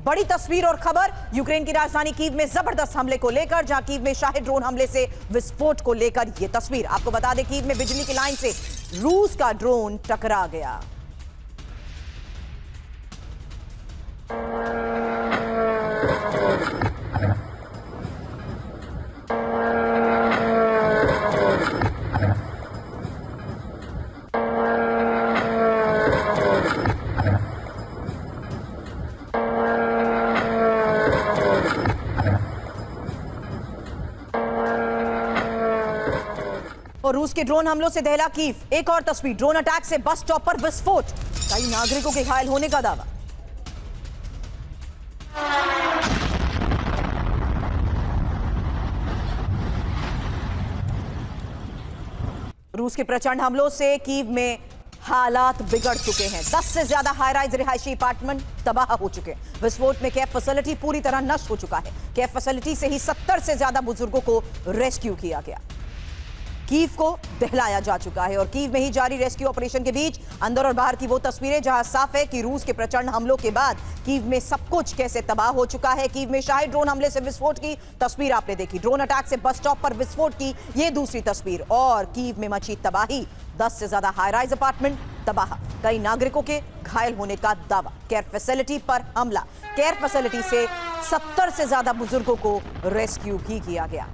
बड़ी तस्वीर और खबर यूक्रेन की राजधानी कीव में जबरदस्त हमले को लेकर, जहां कीव में शाही ड्रोन हमले से विस्फोट को लेकर यह तस्वीर। आपको बता दें, कीव में बिजली की लाइन से रूस का ड्रोन टकरा गया। और रूस के ड्रोन हमलों से दहला कीव। एक और तस्वीर, ड्रोन अटैक से बस स्टॉप पर विस्फोट, कई नागरिकों के घायल होने का दावा। रूस के प्रचंड हमलों से कीव में हालात बिगड़ चुके हैं। 10 से ज्यादा हाई राइज रिहायशी अपार्टमेंट तबाह हो चुके हैं। विस्फोट में कैफ फैसिलिटी पूरी तरह नष्ट हो चुका है। कैफ फैसिलिटी से ही 70 से ज्यादा बुजुर्गों को रेस्क्यू किया गया। कीव को दहलाया जा चुका है और कीव में ही जारी रेस्क्यू ऑपरेशन के बीच अंदर और बाहर की वो तस्वीरें जहां साफ है कि रूस के प्रचंड हमलों के बाद कीव में सब कुछ कैसे तबाह हो चुका है। कीव में शाही ड्रोन हमले से विस्फोट की तस्वीर आपने देखी, ड्रोन अटैक से बस स्टॉप पर विस्फोट की ये दूसरी तस्वीर, और कीव में मची तबाही। 10 से ज्यादा हाई राइज अपार्टमेंट तबाह, कई नागरिकों के घायल होने का दावा। केयर फैसिलिटी पर हमला, केयर फैसिलिटी से 70 से ज्यादा बुजुर्गों को रेस्क्यू भी किया गया।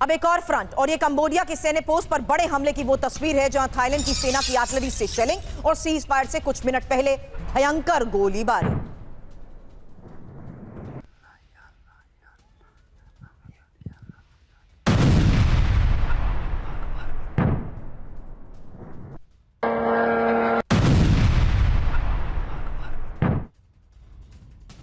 अब एक और फ्रंट, और ये कंबोडिया के सैन्य पोस्ट पर बड़े हमले की वो तस्वीर है जहां थाईलैंड की सेना की आर्टिलरी से शेलिंग और सीज फायर से कुछ मिनट पहले भयंकर गोलीबारी।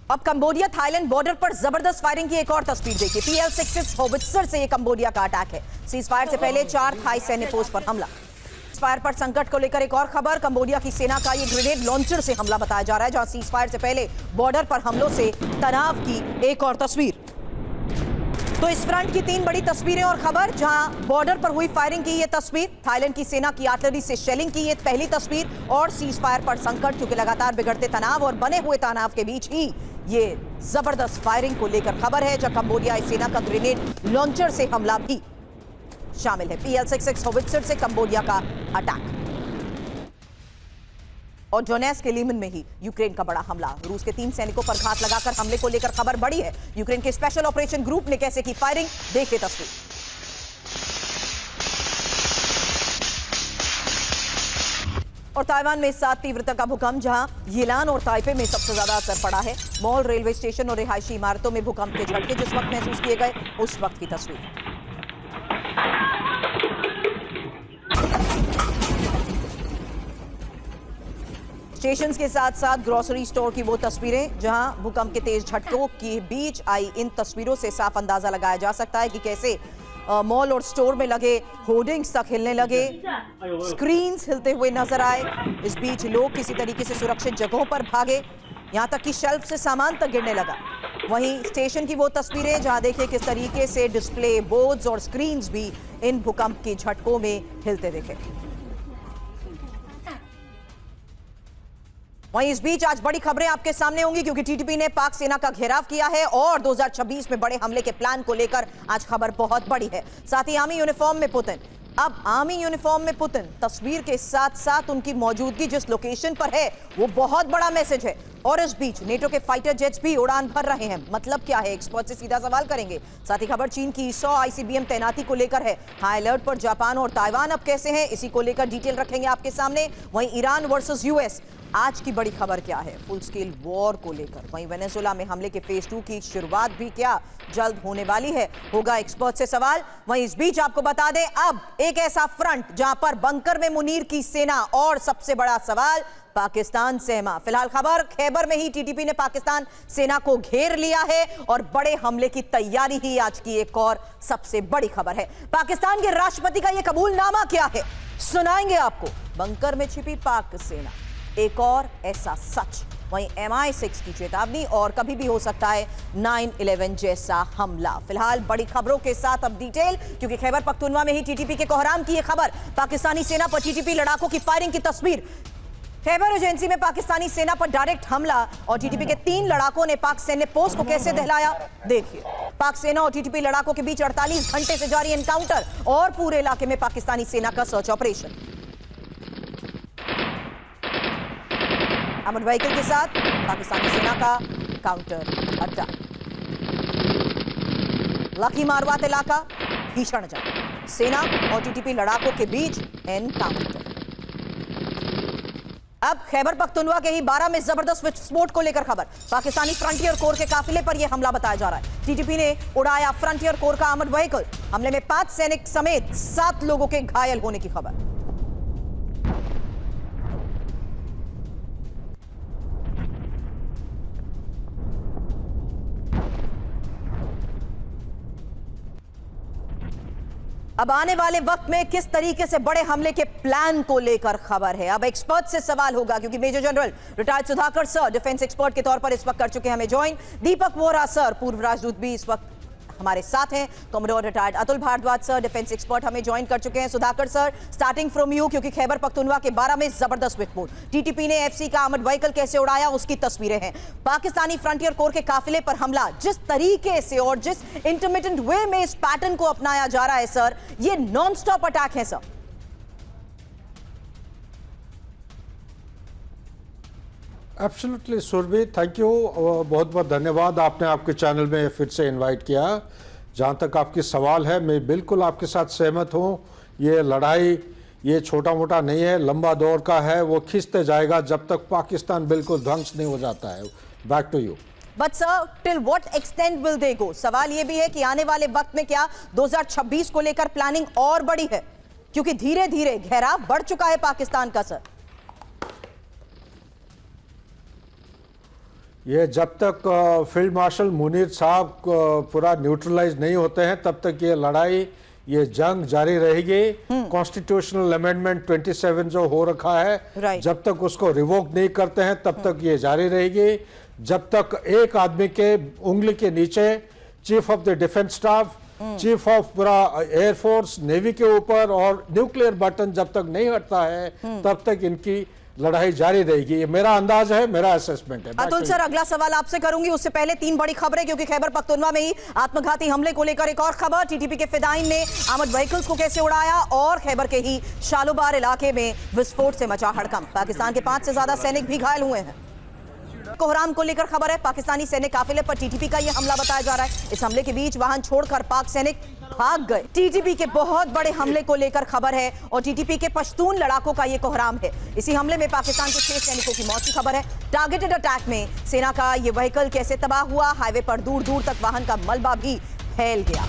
अब कंबोडिया थाईलैंड बॉर्डर पर जबरदस्त फायरिंग की एक और तस्वीर देखिए। PL-66 होवित्जर से ये कंबोडिया का अटैक है। सीज फायर से पहले 4 थाई सैन्य पोस्ट पर हमला। सीज फायर पर संकट को लेकर एक और खबर, कंबोडिया की सेना का ये ग्रेनेड लॉन्चर से हमला बताया जा रहा है, जहां सीज फायर से पहले बॉर्डर पर हमलों से तनाव की एक और तस्वीर। तो इस फ्रंट की 3 बड़ी तस्वीरें और खबर, जहां बॉर्डर पर हुई फायरिंग की ये तस्वीर, थाईलैंड की सेना की आर्टिलरी से शेलिंग की ये पहली तस्वीर, और सीज फायर पर संकट, क्योंकि लगातार बिगड़ते तनाव और बने हुए तनाव के बीच ही ये जबरदस्त फायरिंग को लेकर खबर है, जहां कंबोडिया सेना का ग्रेनेड लॉन्चर से हमला भी शामिल है। PL-66 होवित्जर से कंबोडिया का अटैक। और डोनेट्स्क के लीमन में ही यूक्रेन का बड़ा हमला, रूस के 3 सैनिकों पर घात लगाकर हमले को लेकर खबर बड़ी है। यूक्रेन के स्पेशल ऑपरेशन ग्रुप ने कैसे की फायरिंग, देखिए तस्वीर। और ताइवान में 7 तीव्रता का भूकंप, जहां यिलान और ताइपे में सबसे ज्यादा असर पड़ा है। मॉल, रेलवे स्टेशन और रिहायशी इमारतों में भूकंप के झटके जिस वक्त महसूस किए गए, उस वक्त की तस्वीर। स्टेशन के साथ साथ ग्रोसरी स्टोर की वो तस्वीरें, जहां भूकंप के तेज झटकों के बीच आई इन तस्वीरों से साफ अंदाजा लगाया जा सकता है कि कैसे मॉल और स्टोर में लगे होर्डिंग्स तक हिलने लगे, स्क्रीन्स हिलते हुए नजर आए। इस बीच लोग किसी तरीके से सुरक्षित जगहों पर भागे, यहां तक कि शेल्फ से सामान तक गिरने लगा। वहीं स्टेशन की वो तस्वीरें, जहां देखिए किस तरीके से डिस्प्ले बोर्ड्स और स्क्रीन्स भी इन भूकंप के झटकों में हिलते दिखे। वहीं इस बीच आज बड़ी खबरें आपके सामने होंगी, क्योंकि टीटीपी ने पाक सेना का घेराव किया है और 2026 में बड़े हमले के प्लान को लेकर आज खबर बहुत बड़ी है। साथ ही आर्मी यूनिफॉर्म में पुतिन, अब आर्मी यूनिफॉर्म में पुतिन, तस्वीर के साथ साथ उनकी मौजूदगी जिस लोकेशन पर है वो बहुत बड़ा मैसेज है। और इस बीच नेटो के फाइटर जेट्स भी उड़ान भर रहे हैं। मतलब क्या है, एक्सपर्ट से सीधा सवाल करेंगे। साथ ही खबर चीन की 100 ICBM तैनाती को लेकर है। हाई अलर्ट पर जापान और ताइवान अब कैसे हैं, इसी को लेकर डिटेल रखेंगे आपके सामने। वहीं ईरान वर्सेस यूएस, आज की बड़ी खबर क्या है, फुल स्केल वॉर को लेकर। वहीं वेनेजुएला में हमले के फेज 2 की शुरुआत भी क्या जल्द होने वाली है, होगा एक्सपर्ट से सवाल। वहीं इस बीच आपको बता दें, अब एक ऐसा फ्रंट जहां पर बंकर में मुनीर की सेना, और सबसे बड़ा सवाल पाकिस्तान सहमा। फिलहाल खबर, खैबर में ही टीटीपी ने पाकिस्तान सेना को घेर लिया है और बड़े हमले की तैयारी ही आज की एक और सबसे बड़ी खबर है। पाकिस्तान के राष्ट्रपति का यह कबूलनामा क्या है, सुनाएंगे आपको। बंकर में छिपी पाक सेना, एक और ऐसा सच। वहीं MI6 की चेतावनी, और कभी भी हो सकता है 9/11 जैसा हमला। फिलहाल बड़ी खबरों के साथ अब डिटेल, क्योंकि खैबर पख्तूनवा में ही टीटीपी के कोहराम की यह खबर। पाकिस्तानी सेना पर टीटीपी लड़ाकों की फायरिंग की तस्वीर। खैबर एजेंसी में पाकिस्तानी सेना पर डायरेक्ट हमला और टीटीपी के 3 लड़ाकों ने पाक सैन्य पोस्ट को कैसे दहलाया, देखिए। पाक सेना और टीटीपी लड़ाकों के बीच 48 घंटे से जारी एनकाउंटर और पूरे इलाके में पाकिस्तानी सेना का सर्च ऑपरेशन। आर्मर्ड व्हीकल के साथ पाकिस्तानी सेना का काउंटर अटैक। लकी मारवात इलाका भीषण जंग, सेना और टीटीपी लड़ाकों के बीच एनकाउंटर। अब खैबर पख्तूनख्वा के ही 12 में जबरदस्त विस्फोट को लेकर खबर। पाकिस्तानी फ्रंटियर कोर के काफिले पर यह हमला बताया जा रहा है। टीटीपी ने उड़ाया फ्रंटियर कोर का आर्मर्ड व्हीकल। हमले में 5 सैनिक समेत 7 लोगों के घायल होने की खबर। अब आने वाले वक्त में किस तरीके से बड़े हमले के प्लान को लेकर खबर है। अब एक्सपर्ट से सवाल होगा, क्योंकि major general retired Sudhakar sir defence expert के तौर पर इस वक्त कर चुके हैं हमें ज्वाइन। दीपक वोरा सर पूर्व राजदूत भी इस वक्त हमारे साथ हैं। Commodore retired Atul Bhardwaj sir defence expert हमें ज्वाइन कर चुके हैं। Sudhakar sir, starting from you, क्योंकि खैबर पख्तूनख्वा के 12 में जबरदस्त विस्फोट, टीटीपी ने एफसी का आर्मर्ड व्हीकल कैसे उड़ाया उसकी तस्वीरें हैं। पाकिस्तानी फ्रंटियर कोर के काफिले पर हमला, जिस तरीके से और जिस इंटरमिटेंट वे में इस पैटर्न को अपनाया जा रहा है सर, ये नॉन स्टॉप अटैक है sir. Absolutely Surbhi, thank you, बहुत बहुत धन्यवाद, आपने आपके चैनल में फिर से इनवाइट किया। जहाँ तक आपकी सवाल है, मैं बिल्कुल आपके साथ सहमत हूँ। ये लड़ाई ये छोटा मोटा नहीं है, लंबा दौर का है, वो खिंचते जाएगा जब तक पाकिस्तान बिल्कुल ध्वंस नहीं हो जाता है। Back to you. But sir, till what extent will they go? सवाल ये भी है कि आने वाले वक्त में क्या 2026 को लेकर प्लानिंग और बड़ी है, क्योंकि धीरे धीरे घेराव बढ़ चुका है पाकिस्तान का सर। ये जब तक फील्ड मार्शल मुनीर साहब पूरा न्यूट्रलाइज नहीं होते हैं, तब तक ये लड़ाई, ये जंग जारी रहेगी। कॉन्स्टिट्यूशनल अमेंडमेंट 27 जो हो रखा है, जब तक उसको रिवोक नहीं करते हैं तब तक ये जारी रहेगी। जब तक एक आदमी के उंगली के नीचे chief of the defence staff, chief of पूरा एयरफोर्स, नेवी के ऊपर और न्यूक्लियर बटन जब तक नहीं हटता है, तब तक इनकी लड़ाई जारी रहेगी। ये मेरा अंदाज है, मेरा असेसमेंट है। अतुल सर, अगला सवाल आपसे करूंगी, उससे पहले 3 बड़ी खबरें, क्योंकि खैबर पख्तूनख्वा में ही आत्मघाती हमले को लेकर एक और खबर। टीटीपी के फिदाइन ने आर्मर्ड व्हीकल्स को कैसे उड़ाया और खैबर के ही शालोबार इलाके में विस्फोट से मचा हड़कंप। पाकिस्तान के 5 से ज्यादा सैनिक भी घायल हुए हैं। कोहराम को लेकर खबर है, पाकिस्तानी सैनिक काफिले पर टीटीपी का यह हमला बताया जा रहा है। इस हमले के बीच वाहन छोड़कर पाक सैनिक भाग गए। टीटीपी के बहुत बड़े हमले को लेकर खबर है और टीटीपी के पश्तून लड़ाकों का यह कोहराम है। इसी हमले में पाकिस्तान के 6 सैनिकों की मौत की खबर है। टारगेटेड अटैक में सेना का यह व्हीकल कैसे तबाह हुआ, हाईवे पर दूर दूर तक वाहन का मलबा भी फैल गया।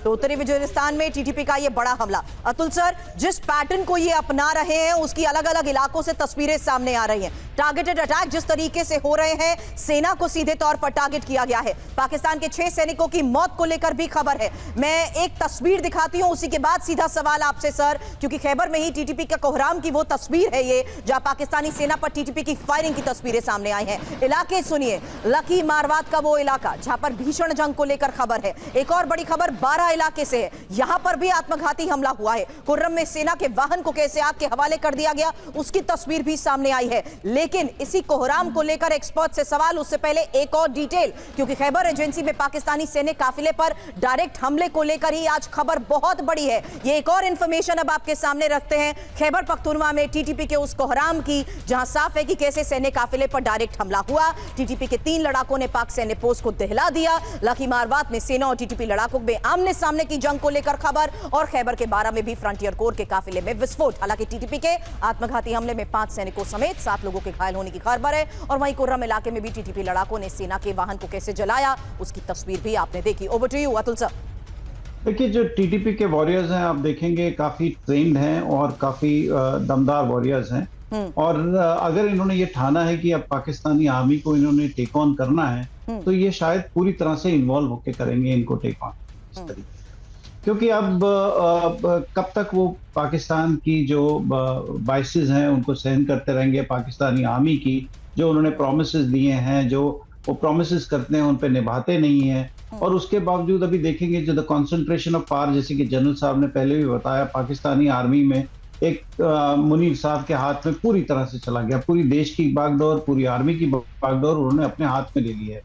तो उत्तरी वजीरिस्तान में टीटीपी का यह बड़ा हमला। अतुल सर, जिस पैटर्न को ये अपना रहे हैं उसकी अलग अलग इलाकों से तस्वीरें सामने आ रही हैं। टारगेटेड अटैक जिस तरीके से हो रहे हैं, सेना को सीधे तौर पर टारगेट किया गया है। पाकिस्तान के 6 सैनिकों की मौत को लेकर भी खबर है। मैं एक तस्वीर दिखाती हूं, उसी के बाद सीधा सवाल आपसे सर, क्योंकि खैबर में ही टीटीपी का कोहराम की वो तस्वीर है ये, जहां पाकिस्तानी सेना पर टीटीपी की फायरिंग की तस्वीरें सामने आई हैं। इलाके सुनिए, लकी मारवात का वो इलाका जहां पर भीषण जंग को लेकर खबर है। एक और बड़ी खबर 12 इलाके से है, यहां पर भी आत्मघाती हमला हुआ है। कुर्रम में सेना के वाहन को कैसे आग के हवाले कर दिया गया उसकी तस्वीर भी सामने आई है। लेकिन इसी कोहराम को लेकर एक्सपर्ट से सवाल, उससे पहले एक और डिटेल, क्योंकि खैबर एजेंसी में पाकिस्तानी सैनिक काफिले पर डायरेक्ट हमले को लेकर ही आज खबर बहुत बड़ी है। ये एक और इंफॉर्मेशन अब आपके सामने रखते हैं खैबर पख्तूनख्वा में टीटीपी के उस कोहराम की, जहां साफ है कि कैसे सैनिक काफिले पर डायरेक्ट हमला हुआ। टीटीपी के 3 लड़ाकों ने पाक सैन्य पोस्ट को दहला दिया। लकी मारवात में सेना और टीटीपी लड़ाकों में आमने सामने की जंग को लेकर खबर, और खैबर के 12 में भी फ्रंटियर कोर के काफिले में विस्फोट। हालांकि टीटीपी के आत्मघाती हमले में 5 सैनिकों समेत 7 लोगों के घायल होने की खबर है। और वहीं कुर्रम इलाके में भी टीटीपी लड़ाकों ने सेना के वाहन को कैसे जलाया उसकी तस्वीर भी आपने देखी। Over to you Atul sir. देखिए, जो टीटीपी के वॉरियर्स हैं, आप देखेंगे काफी ट्रेन्ड हैं और काफी दमदार वॉरियर्स हैं। और अगर इन्होंने ये ठाना है कि अब पाकिस्तानी आर्मी को इन्होंने टेक ऑन करना है, तो ये शायद पूरी तरह से इन्वॉल्व होकर करेंगे इनको टेक ऑन इस तरीके। क्योंकि अब कब तक वो पाकिस्तान की जो बाइसेस हैं उनको सहन करते रहेंगे, पाकिस्तानी आर्मी की जो उन्होंने प्रोमिसेस दिए हैं, जो वो प्रोमिस करते हैं उन पे निभाते नहीं है। और उसके बावजूद अभी देखेंगे जो द कॉन्सेंट्रेशन ऑफ पावर, जैसे कि जनरल साहब ने पहले भी बताया, पाकिस्तानी आर्मी में एक मुनीर साहब के हाथ में पूरी तरह से चला गया। पूरी देश की बागडोर, पूरी आर्मी की बागडोर उन्होंने अपने हाथ में ले ली है।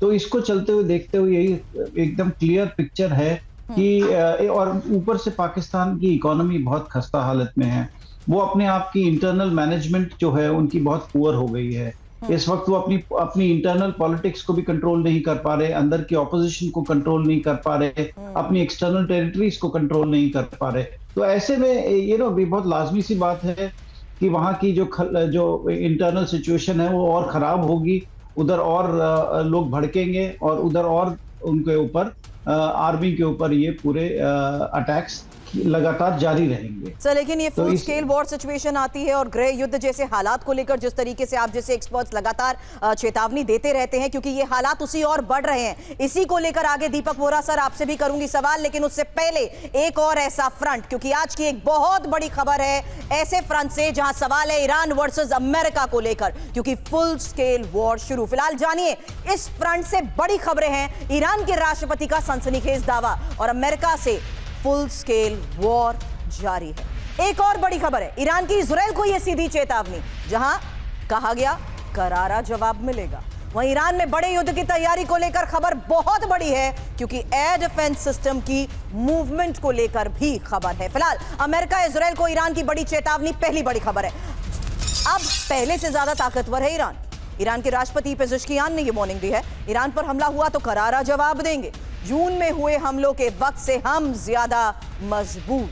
तो इसको चलते हुए देखते हुए यही एकदम क्लियर पिक्चर है कि और ऊपर से पाकिस्तान की इकोनॉमी बहुत खस्ता हालत में है। वो अपने आप की इंटरनल मैनेजमेंट जो है उनकी बहुत पुअर हो गई है। इस वक्त वो अपनी इंटरनल पॉलिटिक्स को भी कंट्रोल नहीं कर पा रहे, अंदर की ऑपोजिशन को कंट्रोल नहीं कर पा रहे, अपनी एक्सटर्नल टेरिटरीज को कंट्रोल नहीं कर पा रहे। तो ऐसे में ये बहुत लाजमी सी बात है कि वहाँ की जो इंटरनल सिचुएशन है वो और खराब होगी, उधर और लोग भड़केंगे और उधर और उनके ऊपर आर्मी के ऊपर ये पूरे अटैक्स लगातार जारी रहेंगे। सर, लेकिन ये फुल स्केल वॉर सिचुएशन आती है और गृह युद्ध जैसे हालात को लेकर जिस तरीके से आप जैसे एक्सपर्ट्स लगातार चेतावनी देते रहते हैं, क्योंकि ये हालात उसी और बढ़ रहे हैं, इसी को लेकर आगे दीपक वोरा सर आपसे भी करूंगी सवाल, लेकिन उससे पहले एक और ऐसा फ्रंट, क्योंकि आज की एक बहुत बड़ी खबर है ऐसे फ्रंट से जहां सवाल है ईरान वर्सेस अमेरिका को लेकर, क्योंकि फुल स्केल वॉर शुरू। फिलहाल जानिए इस फ्रंट से बड़ी खबरें हैं। ईरान के राष्ट्रपति का सनसनीखेज दावा और अमेरिका से फुल स्केल वॉर जारी है। एक और बड़ी खबर है, ईरान की इजराइल को यह सीधी चेतावनी, जहां कहा गया करारा जवाब मिलेगा। वहीं ईरान में बड़े युद्ध की तैयारी को लेकर खबर बहुत बड़ी है, क्योंकि एयर डिफेंस सिस्टम की मूवमेंट को लेकर भी खबर है। फिलहाल अमेरिका इजराइल को ईरान की बड़ी चेतावनी, पहली बड़ी खबर है। अब पहले से ज्यादा ताकतवर है ईरान। ईरान के राष्ट्रपति पेजेश्कियान ने यह वार्निंग दी है, ईरान पर हमला हुआ तो करारा जवाब देंगे। जून में हुए हमलों के वक्त से हम ज्यादा मजबूत।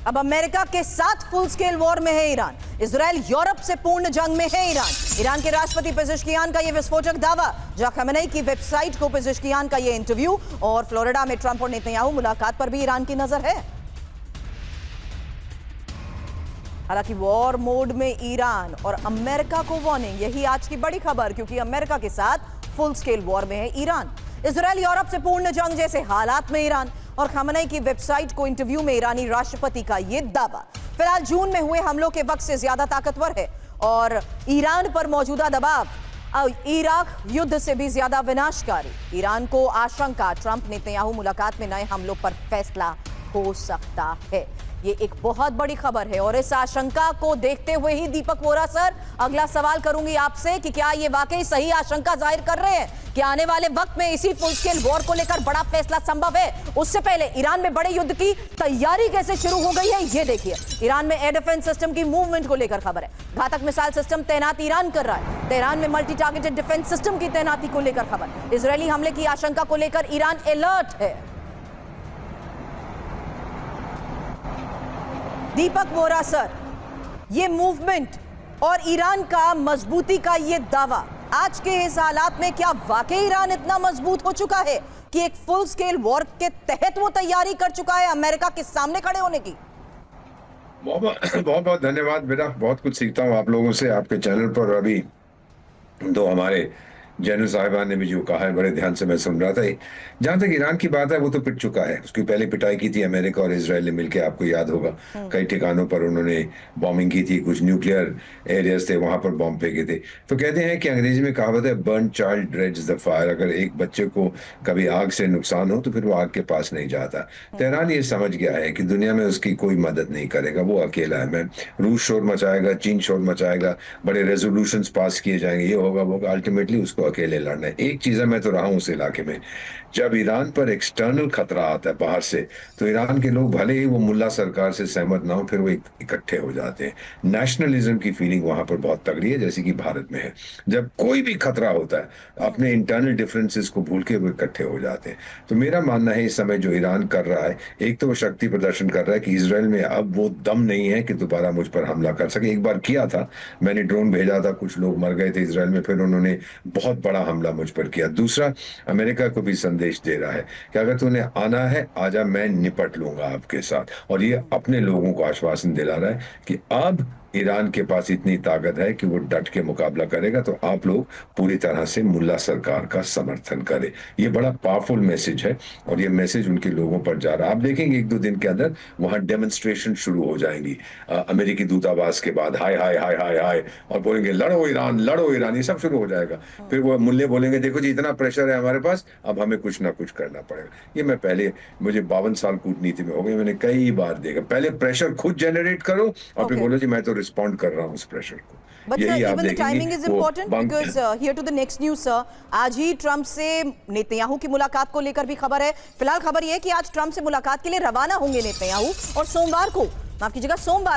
अब अमेरिका के साथ फुल स्केल वॉर में है ईरान। इजराइल यूरोप से पूर्ण जंग में है ईरान। ईरान के राष्ट्रपति पेजेश्कियान का यह विस्फोटक दावा, जहां खमेनेई की वेबसाइट को पेजेश्कियान का यह इंटरव्यू और फ्लोरिडा में ट्रंप और नेतन्याहू मुलाकात पर भी ईरान की नजर है। हालांकि वॉर मोड में ईरान और अमेरिका को वार्निंग, यही आज की बड़ी खबर, क्योंकि अमेरिका के साथ फुल स्केल वॉर में है ईरान। इजराइल यूरोप से पूर्ण जंग जैसे हालात में ईरान और खमेनेई की वेबसाइट को इंटरव्यू में ईरानी राष्ट्रपति का यह दावा। फिलहाल जून में हुए हमलों के वक्त से ज्यादा ताकतवर है और ईरान पर मौजूदा दबाव इराक युद्ध से भी ज्यादा विनाशकारी। ईरान को आशंका ट्रंप नेतन्याहू मुलाकात में नए हमलों पर फैसला हो सकता है। ये एक बहुत बड़ी खबर है और इस आशंका को देखते हुए ही दीपक वोरा सर, अगला सवाल करूंगी आपसे कि क्या ये वाकई सही आशंका जाहिर कर रहे हैं कि आने वाले वक्त में इसी फुल स्केल वॉर को लेकर बड़ा फैसला संभव है? उससे पहले ईरान में बड़े युद्ध की तैयारी कैसे शुरू हो गई है, ये देखिए। ईरान में एयर डिफेंस सिस्टम की मूवमेंट को लेकर खबर है। घातक मिसाइल सिस्टम तैनात ईरान कर रहा है। तेहरान में मल्टी टारगेटेड डिफेंस सिस्टम की तैनाती को लेकर खबर। इजरायली हमले की आशंका को लेकर ईरान अलर्ट है। दीपक वोरा सर, ये मूवमेंट और ईरान का मजबूती का ये दावा, आज के इस हालात में क्या वाकई ईरान इतना मजबूत हो चुका है कि एक फुल स्केल वॉर के तहत वो तैयारी कर चुका है अमेरिका के सामने खड़े होने की? बहुत बहुत धन्यवाद बेटा, बहुत कुछ सीखता हूँ आप लोगों से आपके चैनल पर। अभी तो हमारे जनरल साहिबान ने भी जो कहा है बड़े ध्यान से मैं सुन रहा था। जहां तक ईरान की बात है वो तो पिट चुका है, उसकी पहले पिटाई की थी अमेरिका और इजराइल ने मिलकर, आपको याद होगा। कई ठिकानों पर उन्होंने बॉम्बिंग की थी, कुछ न्यूक्लियर एरियाज थे वहां पर बॉम्ब फेंके थे। तो कहते हैं कि अंग्रेजी में कहावत है burn child dreads the fire, अगर एक बच्चे को कभी आग से नुकसान हो तो फिर वो आग के पास नहीं जाता। तेहरान ये समझ गया है कि दुनिया में उसकी कोई मदद नहीं करेगा, वो अकेला है। मैं रूस शोर मचाएगा, चीन शोर मचाएगा, बड़े रेजोल्यूशंस पास किए जाएंगे, ये होगा वो, अल्टीमेटली उसको अकेले लड़ना है। एक चीज है, मैं तो रहा हूं उस इलाके में, जब ईरान पर एक्सटर्नल खतरा आता है बाहर से, तो ईरान के लोग भले ही वो मुल्ला सरकार से सहमत ना हो, फिर वो इकट्ठे हो जाते हैं। नेशनलिज्म की फीलिंग वहां पर बहुत तगड़ी है, जैसे कि भारत में है। जब कोई भी खतरा होता है अपने इंटरनल डिफरेंसेस को भूल के वो इकट्ठे हो जाते हैं। तो मेरा मानना है इस समय जो ईरान कर रहा है, एक तो वो शक्ति प्रदर्शन कर रहा है कि इजराइल में अब वो दम नहीं है कि दोबारा मुझ पर हमला कर सके। एक बार किया था, मैंने ड्रोन भेजा था, कुछ लोग मर गए थे इजराइल में, फिर उन्होंने बहुत बड़ा हमला मुझ पर किया। दूसरा, अमेरिका को भी संदेश दे रहा है कि अगर तूने आना है आजा, मैं निपट लूंगा आपके साथ। और ये अपने लोगों को आश्वासन दिला रहा है कि अब ईरान के पास इतनी ताकत है कि वो डट के मुकाबला करेगा, तो आप लोग पूरी तरह से मुल्ला सरकार का समर्थन करें। ये बड़ा पावरफुल मैसेज है और ये मैसेज उनके लोगों पर जा रहा है। आप देखेंगे 1-2 दिन के अंदर वहां डेमोन्स्ट्रेशन शुरू हो जाएंगी अमेरिकी दूतावास के बाद, हाय हाय हाय हाय हाय, और बोलेंगे लड़ो ईरान, ये सब शुरू हो जाएगा। फिर वो मुल्ले बोलेंगे देखो जी इतना प्रेशर है हमारे पास, अब हमें कुछ ना कुछ करना पड़ेगा। ये मैं पहले, मुझे 52 साल कूटनीति में हो गए, मैंने कई बार देखा, पहले प्रेशर खुद जनरेट करो और फिर बोलो जी मैं तो रिस्पॉन्ड कर रहा हूँ उस प्रेशर को। But sir, यही आप even the timing देखेंगे is important because here to the next news sir, आज ही ट्रंप से नेतन्याहू की मुलाकात को लेकर भी खबर है। फिलहाल खबर यह है कि आज ट्रंप से मुलाकात के लिए रवाना होंगे नेतन्याहू और सोमवार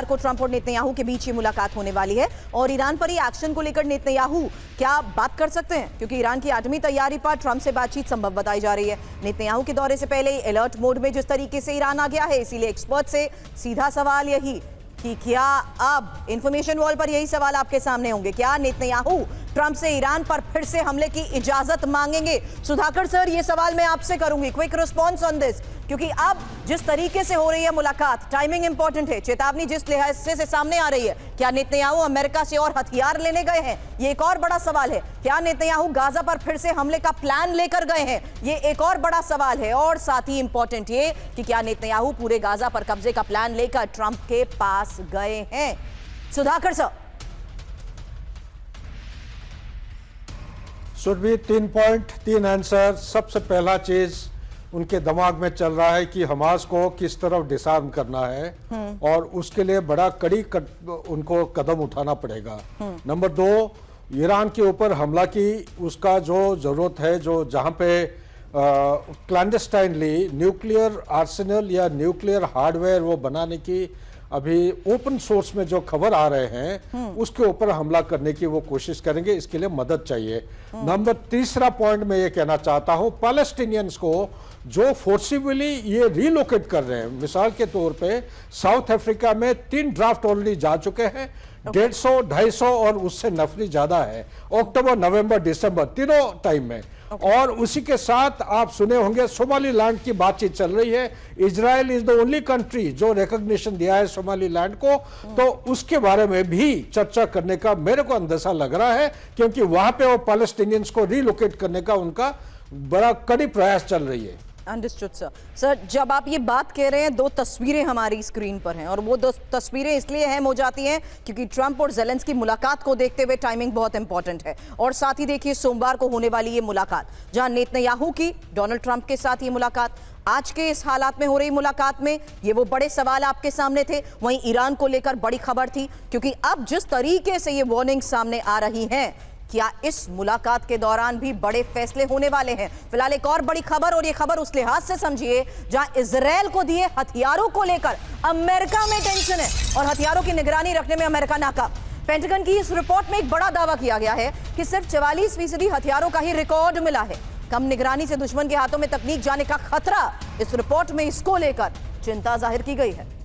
को ट्रंप और नेतन्याहू के बीच ये मुलाकात होने वाली है। और ईरान पर ही एक्शन को लेकर नेतन्याहू क्या बात कर सकते हैं, क्योंकि ईरान की एटमी तैयारी पर ट्रंप से बातचीत संभव बताई जा रही है। नेतन्याहू के दौरे से पहले अलर्ट मोड में जिस तरीके से ईरान आ गया है, इसीलिए एक्सपर्ट से सीधा सवाल यही कि क्या अब इंफॉर्मेशन वॉल पर यही सवाल आपके सामने होंगे, क्या नेतन्याहू ट्रंप से ईरान पर फिर से हमले की इजाजत मांगेंगे? सुधाकर सर, ये सवाल मैं आपसे करूंगी, क्विक रिस्पॉन्स ऑन दिस, क्योंकि अब जिस तरीके से हो रही है मुलाकात, टाइमिंग इंपॉर्टेंट है, चेतावनी जिस लिहाज से सामने आ रही है, क्या नेतन्याहू अमेरिका से और हथियार लेने गए हैं? ये एक और बड़ा सवाल है। क्या नेतन्याहू गाजा पर फिर से हमले का प्लान लेकर गए हैं? ये एक और बड़ा सवाल है। और साथ ही इंपॉर्टेंट ये कि क्या नेतन्याहू पूरे गाजा पर कब्जे का प्लान लेकर ट्रंप के पास गए हैं? Sudhakar sir. Surbhi, 3 point 3 answer. सबसे पहला चीज उनके दिमाग में चल रहा है कि हमास को किस तरफ डिसआर्म करना है और उसके लिए बड़ा उनको कदम उठाना पड़ेगा। नंबर 2, ईरान के ऊपर हमला की उसका जो जरूरत है, जो जहां पे क्लैंडस्टाइनली न्यूक्लियर आर्सेनल या न्यूक्लियर हार्डवेयर वो बनाने की अभी ओपन सोर्स में जो खबर आ रहे हैं उसके ऊपर हमला करने की वो कोशिश करेंगे, इसके लिए मदद चाहिए। नंबर 3 पॉइंट में ये कहना चाहता हूं, पैलेस्टीनियंस को जो फोर्सिबली ये रिलोकेट कर रहे हैं, मिसाल के तौर पे साउथ अफ्रीका में 3 ड्राफ्ट ऑलरेडी जा चुके हैं, 150, 250 और उससे नफरी ज्यादा है, अक्टूबर, नवंबर, दिसंबर तीनों टाइम में। और उसी के साथ आप सुने होंगे सोमालीलैंड की बातचीत चल रही है। Israel is the only country जो रिकॉग्निशन दिया है सोमालीलैंड को, तो उसके बारे में भी चर्चा करने का मेरे को अंदेशा लग रहा है, क्योंकि वहां पे वो पैलेस्टीनियंस को रिलोकेट करने का उनका बड़ा कड़ी प्रयास चल रही है। Understood sir. सर, जब आप ये बात कह रहे हैं, 2 तस्वीरें हमारी स्क्रीन पर हैं और वो 2 तस्वीरें इसलिए अहम हो जाती हैं क्योंकि ट्रंप और ज़ेलेंस्की मुलाकात को देखते हुए टाइमिंग बहुत इंपॉर्टेंट है। और साथ ही देखिए सोमवार को होने वाली ये मुलाकात, जहां नेतन्याहू की डोनाल्ड ट्रंप के साथ ये मुलाकात, आज के इस हालात में हो रही मुलाकात में ये वो बड़े सवाल आपके सामने थे। वहीं ईरान को लेकर बड़ी खबर थी, क्योंकि अब जिस तरीके से ये वार्निंग सामने आ रही हैं, क्या इस मुलाकात के दौरान भी बड़े फैसले होने वाले हैं? फिलहाल एक और बड़ी खबर, और ये खबर उस लिहाज से समझिए जहां इजराइल को दिए हथियारों को लेकर अमेरिका में टेंशन है और हथियारों की निगरानी रखने में अमेरिका नाकाम। पेंटागन की इस रिपोर्ट में एक बड़ा दावा किया गया है कि सिर्फ 44% हथियारों का ही रिकॉर्ड मिला है। कम निगरानी से दुश्मन के हाथों में तकनीक जाने का खतरा, इस रिपोर्ट में इसको लेकर चिंता जाहिर की गई है।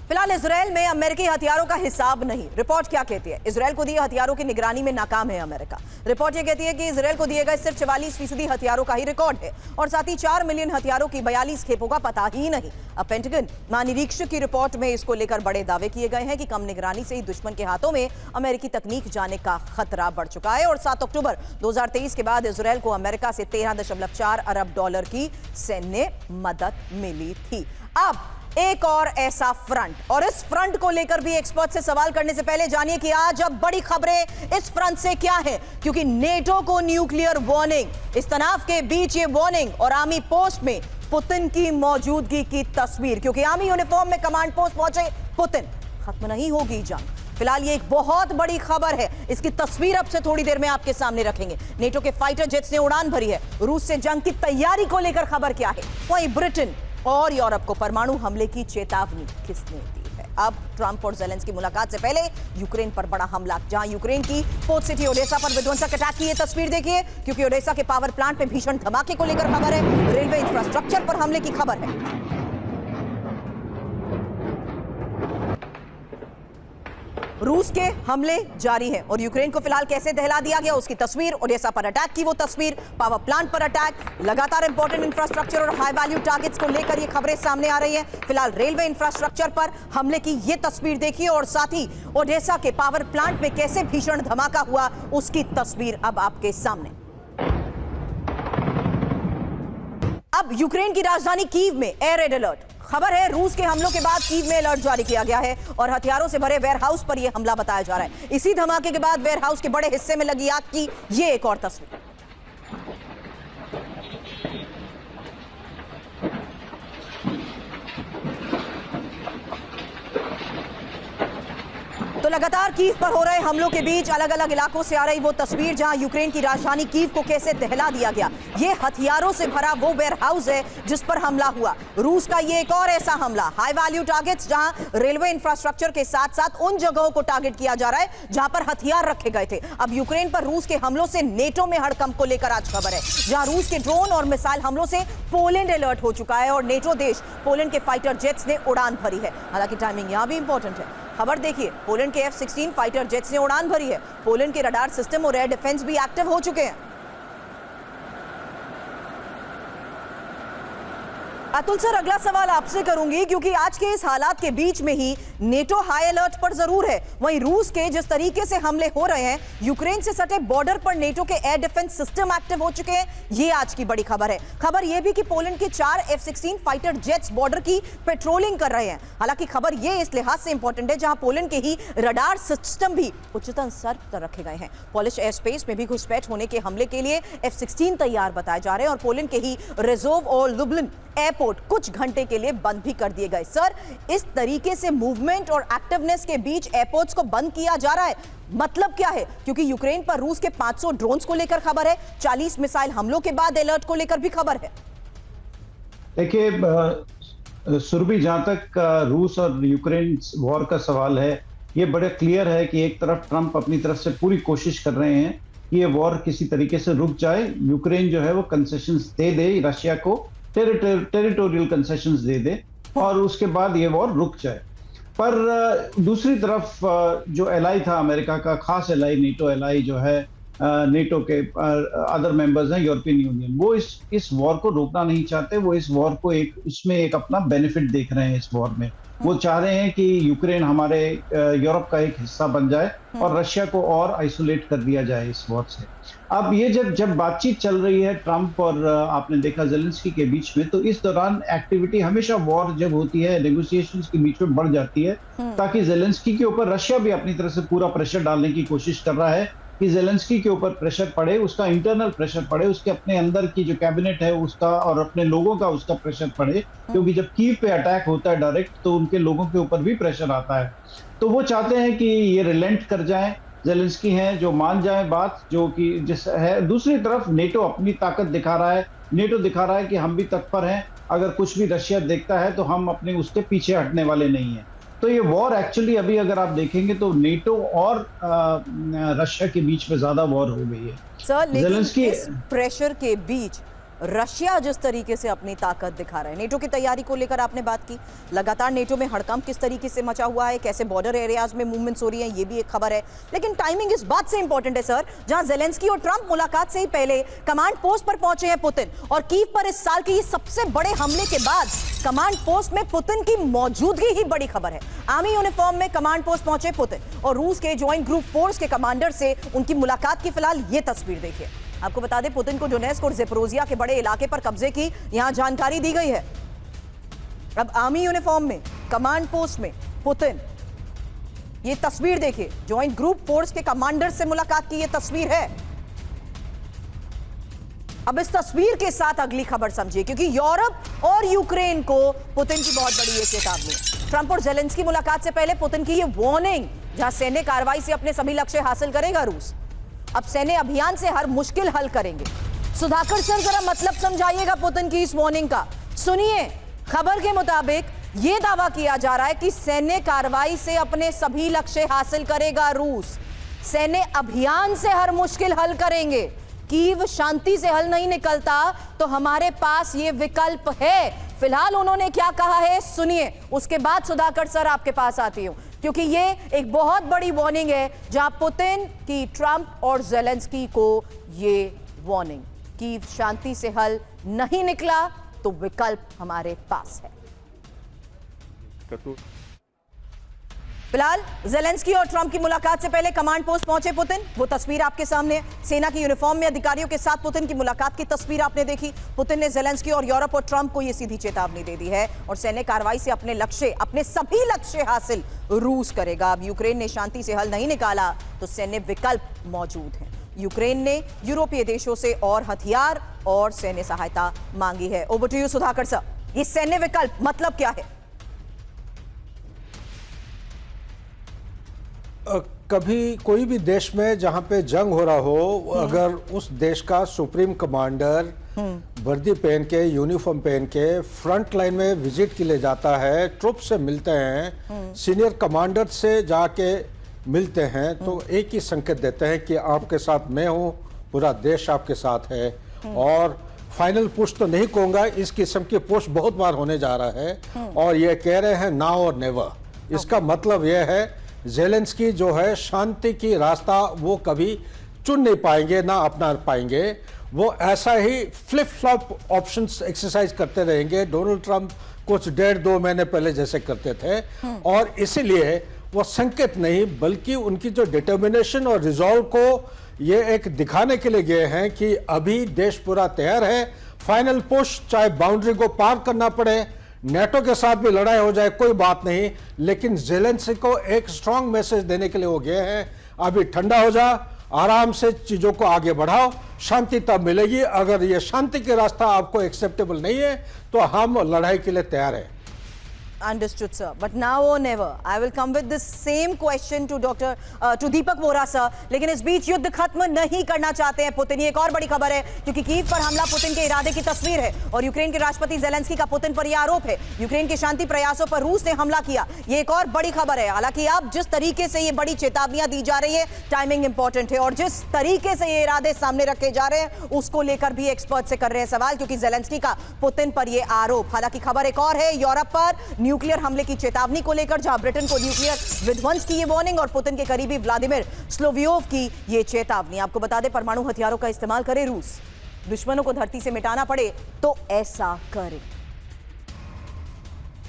फिलहाल इजराइल में अमेरिकी हथियारों का हिसाब नहीं। रिपोर्ट क्या कहती है? इजराइल को दिए हथियारों की निगरानी में नाकाम है अमेरिका। रिपोर्ट ये कहती है कि इजराइल को दिए गए सिर्फ 44% हथियारों का ही रिकॉर्ड है और साथ ही 4 मिलियन हथियारों की 42 खेपों का पता ही नहीं। अब पेंटागन महानिरीक्षक की रिपोर्ट में इसको लेकर बड़े दावे किए गए हैं कि कम निगरानी से ही दुश्मन के हाथों में अमेरिकी तकनीक जाने का खतरा बढ़ चुका है। और 7 अक्टूबर 2023 के बाद इजराइल को अमेरिका से $13.4 अरब की सैन्य मदद मिली थी। अब एक और ऐसा फ्रंट, और इस फ्रंट को लेकर भी एक्सपर्ट से सवाल करने से पहले जानिए कि आज अब बड़ी खबरें इस फ्रंट से क्या है, क्योंकि नेटो को न्यूक्लियर वार्निंग, इस तनाव के बीच ये वार्निंग और आर्मी पोस्ट में पुतिन की मौजूदगी की तस्वीर, क्योंकि आर्मी यूनिफॉर्म में कमांड पोस्ट पहुंचे पुतिन, खत्म नहीं होगी जंग। फिलहाल ये एक बहुत बड़ी खबर है, इसकी तस्वीर अब से थोड़ी देर में आपके सामने रखेंगे। नेटो के फाइटर जेट्स ने उड़ान भरी है। रूस से जंग की तैयारी को लेकर खबर क्या है, वहीं ब्रिटेन और यूरोप को परमाणु हमले की चेतावनी किसने दी है? अब ट्रंप और ज़ेलेंस्की की मुलाकात से पहले यूक्रेन पर बड़ा हमला, जहां यूक्रेन की पोर्ट सिटी ओडेसा पर विध्वंसक अटैक की ये तस्वीर देखिए, क्योंकि ओडेसा के पावर प्लांट में भीषण धमाके को लेकर खबर है। रेलवे इंफ्रास्ट्रक्चर पर हमले की खबर है। रूस के हमले जारी हैं और यूक्रेन को फिलहाल कैसे दहला दिया गया उसकी तस्वीर, ओडेसा पर अटैक की वो तस्वीर, पावर प्लांट पर अटैक, लगातार इंपॉर्टेंट इंफ्रास्ट्रक्चर और हाई वैल्यू टारगेट्स को लेकर ये खबरें सामने आ रही हैं। फिलहाल रेलवे इंफ्रास्ट्रक्चर पर हमले की ये तस्वीर देखिए और साथ ही ओडेसा के पावर प्लांट में कैसे भीषण धमाका हुआ उसकी तस्वीर अब आपके सामने। अब यूक्रेन की राजधानी कीव में एयर रेड अलर्ट। खबर है रूस के हमलों के बाद कीव में अलर्ट जारी किया गया है और हथियारों से भरे वेयरहाउस पर यह हमला बताया जा रहा है। इसी धमाके के बाद वेयरहाउस के बड़े हिस्से में लगी आग की यह एक और तस्वीर। तो लगातार कीव पर हो रहे हमलों के बीच अलग अलग इलाकों से आ रही वो तस्वीर जहां यूक्रेन की राजधानी कीव को कैसे दहला दिया गया। ये हथियारों से भरा वो वेयरहाउस है जिस पर हमला हुआ। रूस का ये एक और ऐसा हमला, हाई वैल्यू टारगेट्स जहां रेलवे इंफ्रास्ट्रक्चर के साथ साथ उन जगहों को टारगेट किया जा रहा है जहां पर हथियार रखे गए थे। अब यूक्रेन पर रूस के हमलों से नेटो में हड़कंप को लेकर आज खबर है, जहां रूस के ड्रोन और मिसाइल हमलों से पोलैंड अलर्ट हो चुका है और नेटो देश पोलैंड के फाइटर जेट्स ने उड़ान भरी है। हालांकि टाइमिंग यहां भी इंपॉर्टेंट है। खबर देखिए, पोलैंड के F-16 फाइटर जेट्स ने उड़ान भरी है। पोलैंड के रडार सिस्टम और एयर डिफेंस भी एक्टिव हो चुके हैं। अतुल सर, अगला सवाल आपसे करूंगी क्योंकि आज के इस हालात के बीच में ही नेटो हाई अलर्ट पर जरूर है, वहीं रूस के जिस तरीके से हमले हो रहे हैं, यूक्रेन से सटे बॉर्डर पर नेटो के एयर डिफेंस सिस्टम एक्टिव हो चुके हैं। ये आज की बड़ी खबर है। खबर यह भी कि पोलैंड के 4 F-16 फाइटर जेट्स बॉर्डर की पेट्रोलिंग कर रहे हैं। हालांकि खबर यह इस लिहाज से इंपॉर्टेंट है जहां पोलैंड के ही रडार सिस्टम भी उच्चतम स्तर पर रखे गए हैं। पोलिश एयर स्पेस में भी घुसपैठ होने के हमले के लिए F-16 तैयार बताए जा रहे हैं और पोलैंड के ही रिजोव और लुब्लिन एयरपोर्ट कुछ घंटे के लिए बंद भी कर दिए गए। सर, इस तरीके से मूवमेंट और एक्टिवनेस के बीच एयरपोर्ट्स को बंद किया जा रहा है, मतलब क्या है? क्योंकि यूक्रेन पर रूस के 500 ड्रोन्स को लेकर खबर है, 40 मिसाइल हमलों के बाद अलर्ट को लेकर भी खबर है। देखिए सुरभि, जहां तक रूस और यूक्रेन वॉर का सवाल है, ये बड़े क्लियर है कि एक तरफ ट्रंप अपनी तरफ से पूरी कोशिश कर रहे हैं कि ये वॉर किसी तरीके से रुक जाए, यूक्रेन जो है वो कंसेशंस दे दे रशिया को, टेरिटोरियल कंसेशंस दे दे और उसके बाद ये वॉर रुक जाए। पर दूसरी तरफ जो एलाई था अमेरिका का, खास एलाई, नेटो एलाई जो है, नेटो के अदर मेंबर्स हैं, यूरोपियन यूनियन, वो इस वॉर को रोकना नहीं चाहते। वो इस वॉर को उसमें एक अपना बेनिफिट देख रहे हैं। इस वॉर में वो चाह रहे हैं कि यूक्रेन हमारे यूरोप का एक हिस्सा बन जाए और रशिया को और आइसोलेट कर दिया जाए इस वॉर से। अब ये जब बातचीत चल रही है ट्रंप और आपने देखा जेलेंस्की के बीच में, तो इस दौरान एक्टिविटी हमेशा वॉर जब होती है नेगोशिएशंस के बीच में बढ़ जाती है, ताकि जेलेंस्की के ऊपर रशिया भी अपनी तरफ से पूरा प्रेशर डालने की कोशिश कर रहा है कि जेलेंस्की के ऊपर प्रेशर पड़े, उसका इंटरनल प्रेशर पड़े, उसके अपने अंदर की जो कैबिनेट है उसका और अपने लोगों का उसका प्रेशर पड़े, क्योंकि जब कीव पे अटैक होता है डायरेक्ट तो उनके लोगों के ऊपर भी प्रेशर आता है। तो वो चाहते हैं कि ये रिलेंट कर जाएं, जेलेंस्की हैं जो मान जाए बात, जो कि जिस है। दूसरी तरफ नेटो अपनी ताकत दिखा रहा है, नेटो दिखा रहा है कि हम भी तत्पर हैं, अगर कुछ भी रशिया देखता है तो हम अपने उसके पीछे हटने वाले नहीं हैं। तो ये वॉर एक्चुअली अभी अगर आप देखेंगे तो नेटो और रशिया के बीच में ज्यादा वॉर हो गई है। सर, लेकिन इस प्रेशर के बीच रशिया जिस तरीके से अपनी ताकत दिखा रहा है, नेटो की तैयारी को लेकर आपने बात की, लगातार नेटो में हड़कंप किस तरीके से मचा हुआ है, कैसे बॉर्डर एरियाज में मूवमेंट्स हो रही हैं, ये भी एक खबर है। लेकिन टाइमिंग इस बात से इंपॉर्टेंट है सर, जहां जेलेंस्की और ट्रंप मुलाकात से ही पहले कमांड पोस्ट पर पहुंचे हैं पुतिन, और कीव पर इस साल के सबसे बड़े हमले के बाद कमांड पोस्ट में पुतिन की मौजूदगी ही बड़ी खबर है। आर्मी यूनिफॉर्म में कमांड पोस्ट पहुंचे पुतिन और रूस के ज्वाइंट ग्रुप फोर्स के कमांडर से उनकी मुलाकात की फिलहाल ये तस्वीर देखिए। आपको बता दें, पुतिन को डोनेस्क और ज़ेपोरोजिया के बड़े इलाके पर कब्जे की यहां जानकारी दी गई है। अब आर्मी यूनिफॉर्म में कमांड पोस्ट में पुतिन, ये तस्वीर देखिए, ज्वाइंट ग्रुप फोर्स के कमांडर से मुलाकात की ये तस्वीर है। अब इस तस्वीर के साथ अगली खबर समझिए, क्योंकि यूरोप और यूक्रेन को पुतिन की बहुत बड़ी ये चेतावनी। ट्रंप और जेलेंस्की मुलाकात से पहले पुतिन की ये वार्निंग, जहां सैन्य कार्रवाई से अपने सभी लक्ष्य हासिल करेगा रूस, अब सैन्य अभियान से हर मुश्किल हल करेंगे। सुधाकर सर, जरा मतलब समझाइएगा पुतिन की इस वार्निंग का। सुनिए, खबर के मुताबिक यह दावा किया जा रहा है कि सैन्य कार्रवाई से अपने सभी लक्ष्य हासिल करेगा रूस, सैन्य अभियान से हर मुश्किल हल करेंगे। कीव शांति से हल नहीं निकलता तो हमारे पास ये विकल्प है। फिलहाल उन्होंने क्या कहा है सुनिए, उसके बाद सुधाकर सर आपके पास आती हूं। क्योंकि ये एक बहुत बड़ी वार्निंग है, जहां पुतिन की ट्रंप और ज़ेलेंस्की को ये वार्निंग कि शांति से हल नहीं निकला तो विकल्प हमारे पास है। फिलहाल ज़ेलेंस्की और ट्रंप की मुलाकात से पहले कमांड पोस्ट पहुंचे पुतिन, वो तस्वीर आपके सामने है। सेना की यूनिफॉर्म में अधिकारियों के साथ पुतिन की मुलाकात की तस्वीर आपने देखी। पुतिन ने ज़ेलेंस्की और यूरोप और ट्रंप को यह सीधी चेतावनी दे दी है और सैन्य कार्रवाई से अपने सभी लक्ष्य हासिल रूस करेगा। अब यूक्रेन ने शांति से हल नहीं निकाला तो सैन्य विकल्प मौजूद है। यूक्रेन ने यूरोपीय देशों से और हथियार और सैन्य सहायता मांगी है। Over to you Sudhakar sir, ये सैन्य विकल्प मतलब क्या है? कभी कोई भी देश में जहां पे जंग हो रहा हो, अगर उस देश का सुप्रीम कमांडर वर्दी पहन के, यूनिफॉर्म पहन के फ्रंट लाइन में विजिट के लिए जाता है, ट्रुप से मिलते हैं, सीनियर कमांडर से जाके मिलते हैं, तो एक ही संकेत देते हैं कि आपके साथ मैं हूं, पूरा देश आपके साथ है। और फाइनल पुश तो नहीं कहूंगा, इस किस्म की पुश बहुत बार होने जा रहा है और ये कह रहे हैं नाउ और नेवर। इसका मतलब यह है ज़ेलेंस्की जो है शांति की रास्ता वो कभी चुन नहीं पाएंगे, ना अपना पाएंगे। वो ऐसा ही फ्लिप फ्लॉप ऑप्शंस एक्सरसाइज करते रहेंगे, डोनाल्ड ट्रंप कुछ 1.5-2 महीने पहले जैसे करते थे। और इसीलिए वो संकेत नहीं बल्कि उनकी जो डिटर्मिनेशन और रिजॉल्व को ये एक दिखाने के लिए गए हैं कि अभी देश पूरा तैयार है। फाइनल पुश, चाहे बाउंड्री को पार करना पड़े, नेटो के साथ भी लड़ाई हो जाए, कोई बात नहीं, लेकिन ज़ेलेंस्की को एक स्ट्रांग मैसेज देने के लिए वो गए हैं। अभी ठंडा हो जा, आराम से चीजों को आगे बढ़ाओ, शांति तब मिलेगी। अगर ये शांति के रास्ता आपको एक्सेप्टेबल नहीं है तो हम लड़ाई के लिए तैयार है। Understood, sir. But now or never. I will come with this same question to to Deepak Vora, sir. लेकिन इस बीच युद्ध खत्म नहीं करना चाहते हैं पुतिन। ये एक और बड़ी खबर है क्योंकि कीव पर हमला पुतिन के इरादे की तस्वीर है और यूक्रेन के राष्ट्रपति ज़ेलेंस्की का पुतिन पर यह आरोप है। यूक्रेन के शांति प्रयासों पर रूस ने हमला किया, ये एक और बड़ी खबर है। हालांकि अब जिस तरीके से ये बड़ी चेतावनियां दी जा रही है, टाइमिंग इंपॉर्टेंट है और जिस तरीके से ये इरादे सामने रखे जा रहे हैं उसको लेकर भी एक्सपर्ट से कर रहे हैं सवाल, क्योंकि ज़ेलेंस्की का पुतिन पर यह आरोप। हालांकि खबर एक और है, यूरोप पर न्यूक्लियर हमले की चेतावनी को लेकर, जहां ब्रिटेन को न्यूक्लियर विध्वंस की ये वार्निंग और पुतिन के करीबी व्लादिमीर स्लोवियोव की ये चेतावनी। आपको बता दें, परमाणु हथियारों का इस्तेमाल करे रूस, दुश्मनों को धरती से मिटाना पड़े तो ऐसा करे।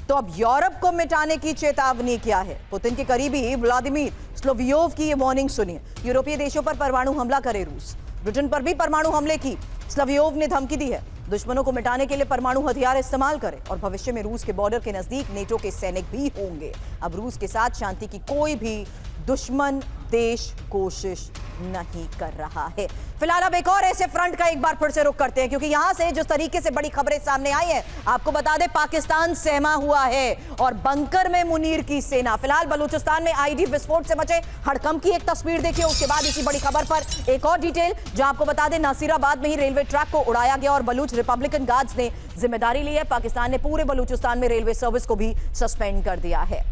तो अब यूरोप को मिटाने की चेतावनी क्या है? पुतिन के करीबी व्लादिमीर स्लोवियोव की ये वार्निंग सुनिए। यूरोपीय देशों पर परमाणु हमला करे रूस, ब्रिटेन पर भी परमाणु हमले की स्लोवियोव ने धमकी दी है। दुश्मनों को मिटाने के लिए परमाणु हथियार इस्तेमाल करें और भविष्य में रूस के बॉर्डर के नजदीक नेटो के सैनिक भी होंगे। अब रूस के साथ शांति की कोई भी दुश्मन देश कोशिश नहीं कर रहा है। फिलहाल अब एक और ऐसे फ्रंट का एक बार फिर से रुख करते हैं, क्योंकि यहां से जिस तरीके से बड़ी खबरें सामने आई हैं, आपको बता दें पाकिस्तान सहमा हुआ है और बंकर में मुनीर की सेना। फिलहाल बलूचिस्तान में आईडी विस्फोट से बचे हड़कंप की एक तस्वीर देखिए। उसके बाद इसी बड़ी खबर पर एक और डिटेल, जहां आपको बता दें नासिराबाद में ही रेलवे ट्रैक को उड़ाया गया और बलूच रिपब्लिकन गार्ड्स ने जिम्मेदारी ली है। पाकिस्तान ने पूरे बलूचिस्तान में रेलवे सर्विस को भी सस्पेंड कर दिया है।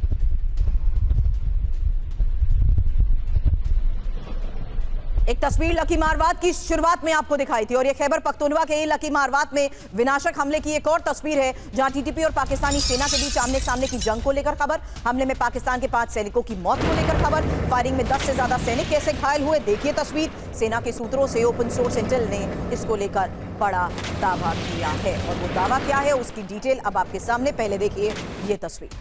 एक तस्वीर लकी मारवात की शुरुआत में आपको दिखाई थी और ये खैबर पख्तूनवा के लकी मारवात में विनाशक हमले की एक और तस्वीर है, जहां टीटीपी और पाकिस्तानी सेना के बीच आमने सामने की जंग को लेकर खबर। हमले में पाकिस्तान के 5 सैनिकों की मौत को लेकर खबर। फायरिंग में 10 से ज्यादा सैनिक कैसे घायल हुए, देखिए तस्वीर। सेना के सूत्रों से ओपन सोर्स इंटेल ने इसको लेकर बड़ा दावा किया है और वो दावा क्या है उसकी डिटेल अब आपके सामने। पहले देखिए ये तस्वीर।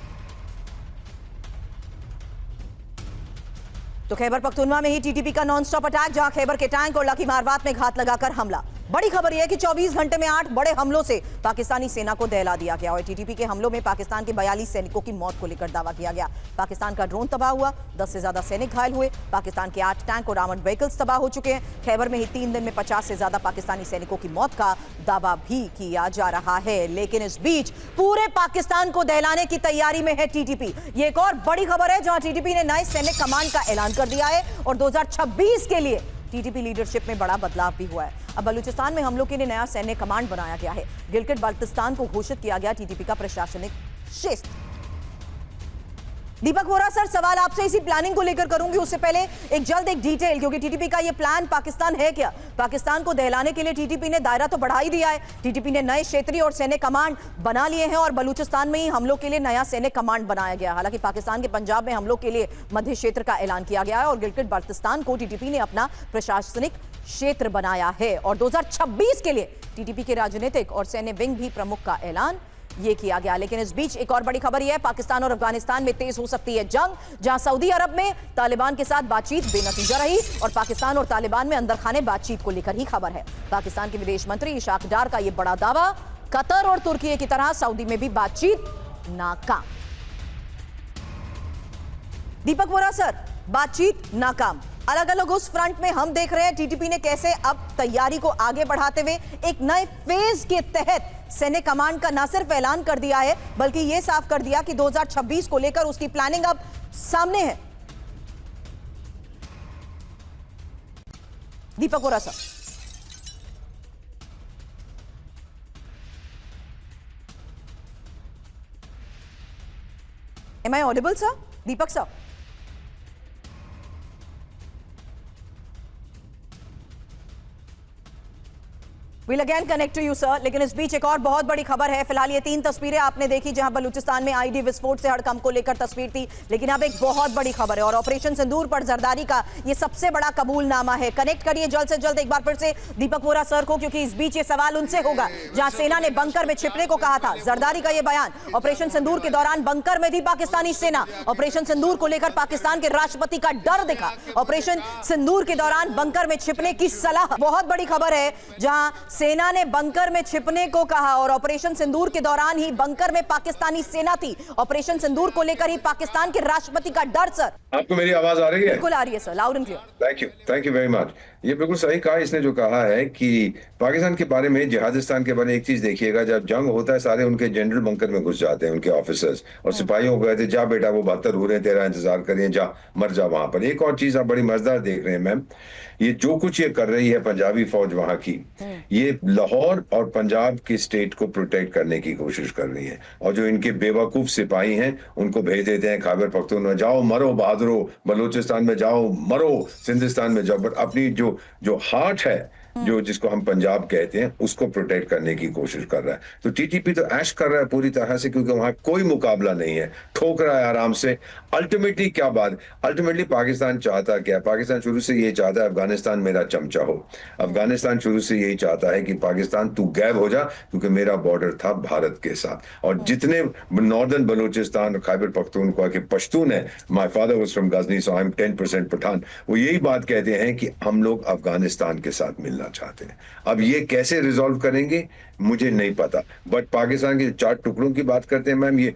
तो खैबर पख्तूनवा में ही टीटीपी का नॉन स्टॉप अटैक, जहां खैबर के टैंक और लकी मारवात में घात लगाकर हमला। बड़ी खबर यह है कि 24 घंटे में 8 बड़े हमलों से पाकिस्तानी सेना को दहला दिया गया और टीटीपी के हमलों में पाकिस्तान के 42 सैनिकों की मौत को लेकर दावा किया गया। पाकिस्तान का ड्रोन तबाह हुआ, 10 से ज्यादा सैनिक घायल हुए। पाकिस्तान के 8 टैंक और आर्मर्ड व्हीकल्स तबाह हो चुके हैं। खैबर में ही 3 दिन में 50 से ज्यादा पाकिस्तानी सैनिकों की मौत का दावा भी किया जा रहा है। लेकिन इस बीच पूरे पाकिस्तान को दहलाने की तैयारी में है टीटीपी। ये एक और बड़ी खबर है, जहां टीटीपी ने नए सैनिक कमांड का ऐलान कर दिया है और 2026 के लिए टीटीपी लीडरशिप में बड़ा बदलाव भी हुआ है। अब बलूचिस्तान में हमलों के लिए नया सैन्य कमांड बनाया गया है। गिलगिट बाल्टिस्तान को घोषित किया गया टीटीपी का प्रशासनिक क्षेत्र। दीपक वोरा सर, सवाल आपसे इसी प्लानिंग को लेकर करूंगी, उससे पहले एक डिटेल, क्योंकि टीटीपी का ये प्लान पाकिस्तान है क्या? पाकिस्तान को दहलाने के लिए टीटीपी ने दायरा तो बढ़ा ही दिया है। टीटीपी ने नए क्षेत्रीय और सैन्य कमांड बना लिए हैं और बलूचिस्तान में ही हमलों के लिए नया सैन्य कमांड बनाया गया। हालांकि पाकिस्तान के पंजाब में हमलों के लिए मध्य क्षेत्र का ऐलान किया गया है और गिलगित बाल्टिस्तान को टीटीपी ने अपना प्रशासनिक क्षेत्र बनाया है और 2026 के लिए टीटीपी के राजनीतिक और सैन्य विंग भी प्रमुख का ऐलान ये किया गया। लेकिन इस बीच एक और बड़ी खबर यह है, पाकिस्तान और अफगानिस्तान में तेज हो सकती है जंग, जहां सऊदी अरब में तालिबान के साथ बातचीत बेनतीजा रही और पाकिस्तान और तालिबान में अंदर खाने बातचीत को लेकर ही खबर है। पाकिस्तान के विदेश मंत्री इशाक डार का यह बड़ा दावा, कतर और तुर्की की तरह सऊदी में भी बातचीत नाकाम। दीपक वोरा सर, बातचीत नाकाम, अलग अलग उस फ्रंट में हम देख रहे हैं टीटीपी ने कैसे अब तैयारी को आगे बढ़ाते हुए एक नए फेज के तहत सैन्य कमांड का न सिर्फ ऐलान कर दिया है बल्कि यह साफ कर दिया कि 2026 को लेकर उसकी प्लानिंग अब सामने है। Deepak Vora sir, am I audible sir? Deepak sir, We'll again connect to you, sir. लेकिन इस बीच एक और बहुत बड़ी खबर है। फिलहाल ये 3 तस्वीरें आपने देखी जहां बलूचिस्तान में आईडी विस्फोट से हड़कंप को लेकर तस्वीर थी, लेकिन अब एक बहुत बड़ी खबर है और ऑपरेशन सिंदूर पर जरदारी का ये सबसे बड़ा कबूलनामा है। कनेक्ट करिए जल्द से जल्द एक बार फिर से दीपक वोरा सर को, क्योंकि इस बीच ये सवाल उनसे होगा जहां सेना ने बंकर में छिपने को कहा था। जरदारी का ये बयान, ऑपरेशन सिंदूर के दौरान बंकर में थी पाकिस्तानी सेना। ऑपरेशन सिंदूर को लेकर पाकिस्तान के राष्ट्रपति का डर दिखा। ऑपरेशन सिंदूर के दौरान बंकर में छिपने की सलाह। बहुत बड़ी खबर है जहां सेना ने बंकर में छिपने को कहा और ऑपरेशन सिंदूर के दौरान ही बंकर में पाकिस्तानी सेना थी। ऑपरेशन सिंदूर को लेकर ही पाकिस्तान के राष्ट्रपति का डर। सर, आपको मेरी आवाज आ रही है? बिल्कुल आ रही है sir, loud and clear. Thank you very much. ये बिल्कुल सही कहा इसने जो कहा है कि पाकिस्तान के बारे में, जिहादिस्तान के बारे में एक चीज देखिएगा, जब जंग होता है सारे उनके जनरल बंकर में घुस जाते हैं, उनके ऑफिसर्स और सिपाहियों को कहते जा बेटा वो 72 हो रहे हैं, तेरा इंतजार करिए, जा मर जा वहां पर। एक और चीज आप बड़ी मजेदार देख रहे हैं मैम, ये जो कुछ ये कर रही है पंजाबी फौज वहां की, ये लाहौर और पंजाब की स्टेट को प्रोटेक्ट करने की कोशिश कर रही है और जो इनके बेवकूफ सिपाही हैं उनको भेज देते हैं खैबर पख्तूनख्वा, जाओ मरो बहादुरो, बलूचिस्तान में जाओ मरो, सिंधिस्तान में जाओ, बट अपनी जो हार्ट है, जो जिसको हम पंजाब कहते हैं, उसको प्रोटेक्ट करने की कोशिश कर रहा है। तो टीटीपी तो ऐश कर रहा है पूरी तरह से, क्योंकि वहां कोई मुकाबला नहीं है, ठोक रहा है आराम से। अल्टीमेटली क्या बात, अल्टीमेटली पाकिस्तान चाहता क्या है? पाकिस्तान शुरू से ये चाहता है अफगानिस्तान मेरा चमचा हो। अफगानिस्तान शुरू से यही चाहता है कि पाकिस्तान तू गायब हो जा, क्योंकि मेरा बॉर्डर था भारत के साथ। और जितने नॉर्दर्न बलूचिस्तान और खैबर पख्तूनख्वा के पश्तून है, my father was from Ghazni so I am 10% Pathan, वो यही बात कहते हैं कि हम लोग अफगानिस्तान के साथ मिलना चाहते हैं। अब ये कैसे रिजॉल्व करेंगे मुझे नहीं पता, बट पाकिस्तान के 4 टुकड़ों की बात करते हैं मैम, ये